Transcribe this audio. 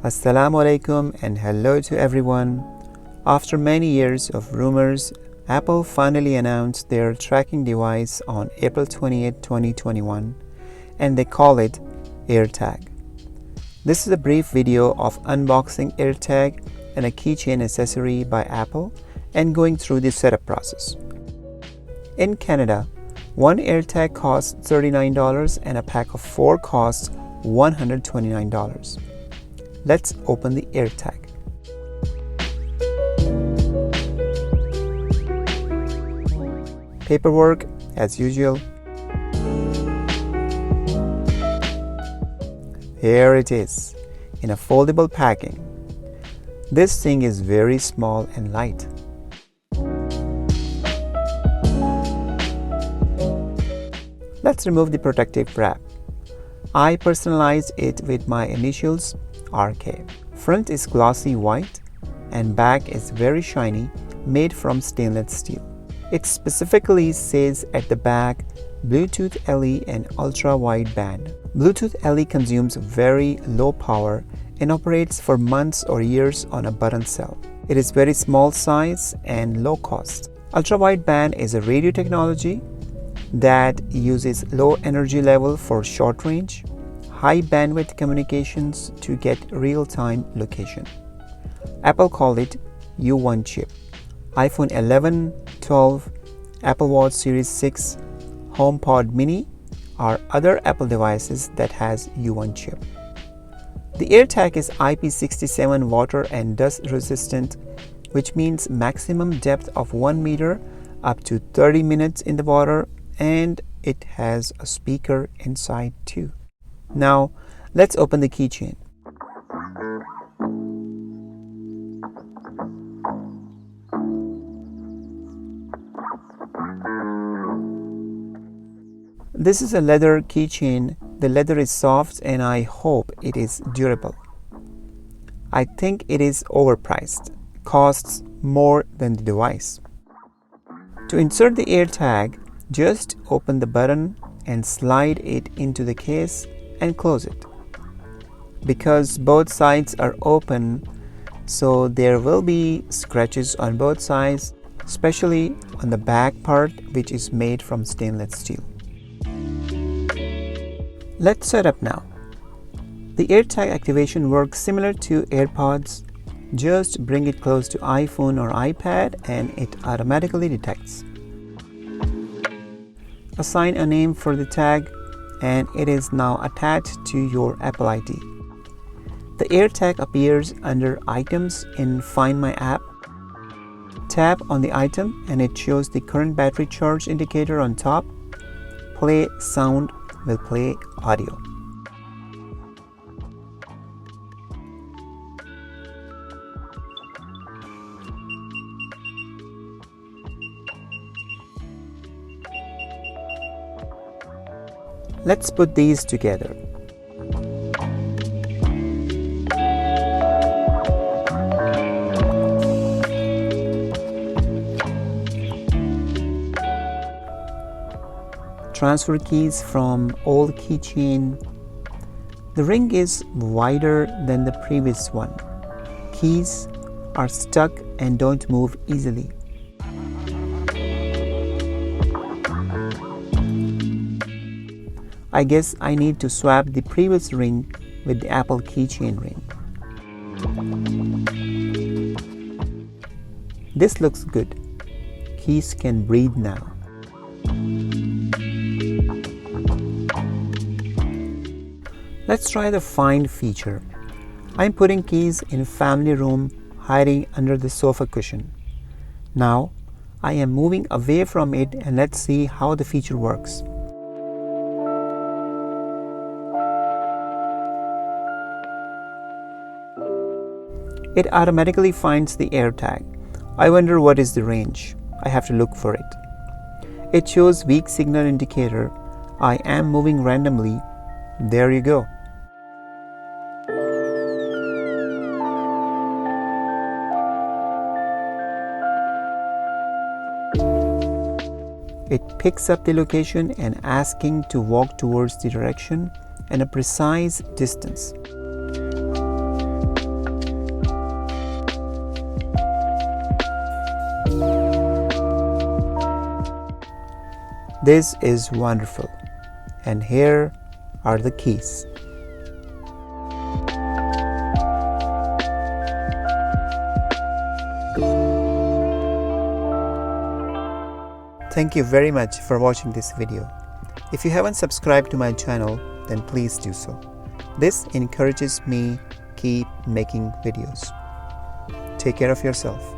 Assalamu alaikum and hello to everyone. After many years of rumors, Apple finally announced their tracking device on April 28, 2021, and they call it AirTag. This is a brief video of unboxing AirTag and a keychain accessory by Apple and going through the setup process. In Canada, one AirTag costs $39 and a pack of 4 costs $129. Let's open the AirTag. Paperwork as usual. Here it is in a foldable packing. This thing is very small and light. Let's remove the protective wrap. I personalized it with my initials RK. Front is glossy white and back is very shiny, made from stainless steel. It specifically says at the back Bluetooth LE and ultra wide band. Bluetooth LE consumes very low power and operates for months or years on a button cell. It is very small size and low cost. Ultra wide band is a radio technology that uses low energy level for short range, high bandwidth communications to get real-time location. Apple called it U1 chip. iPhone 11, 12, Apple Watch Series 6, HomePod Mini are other Apple devices that has U1 chip. The AirTag is IP67 water and dust resistant, which means maximum depth of 1 meter up to 30 minutes in the water, and it has a speaker inside too. Now let's open the keychain. This is a leather keychain. The leather is soft and I hope it is durable. I think it is overpriced, costs more than the device. To insert the AirTag, just open the button and slide it into the case and close it. Because both sides are open, so there will be scratches on both sides, especially on the back part, which is made from stainless steel. Let's set up now. The AirTag activation works similar to AirPods. Just bring it close to iPhone or iPad and it automatically detects. Assign a name for the tag and it is now attached to your Apple ID. The AirTag appears under Items in Find My app. Tap on the item and it shows the current battery charge indicator on top. Play sound will play audio. Let's put these together. Transfer keys from old keychain. The ring is wider than the previous one. Keys are stuck and don't move easily. I guess I need to swap the previous ring with the Apple keychain ring. This looks good. Keys can breathe now. Let's try the find feature. I'm putting keys in family room, hiding under the sofa cushion. Now I am moving away from it and let's see how the feature works. It automatically finds the AirTag. I wonder what is the range. I have to look for it. It shows weak signal indicator. I am moving randomly. There you go. It picks up the location and asking to walk towards the direction and a precise distance. This is wonderful. And here are the keys. Thank you very much for watching this video. If you haven't subscribed to my channel, then please do so. This encourages me keep making videos. Take care of yourself.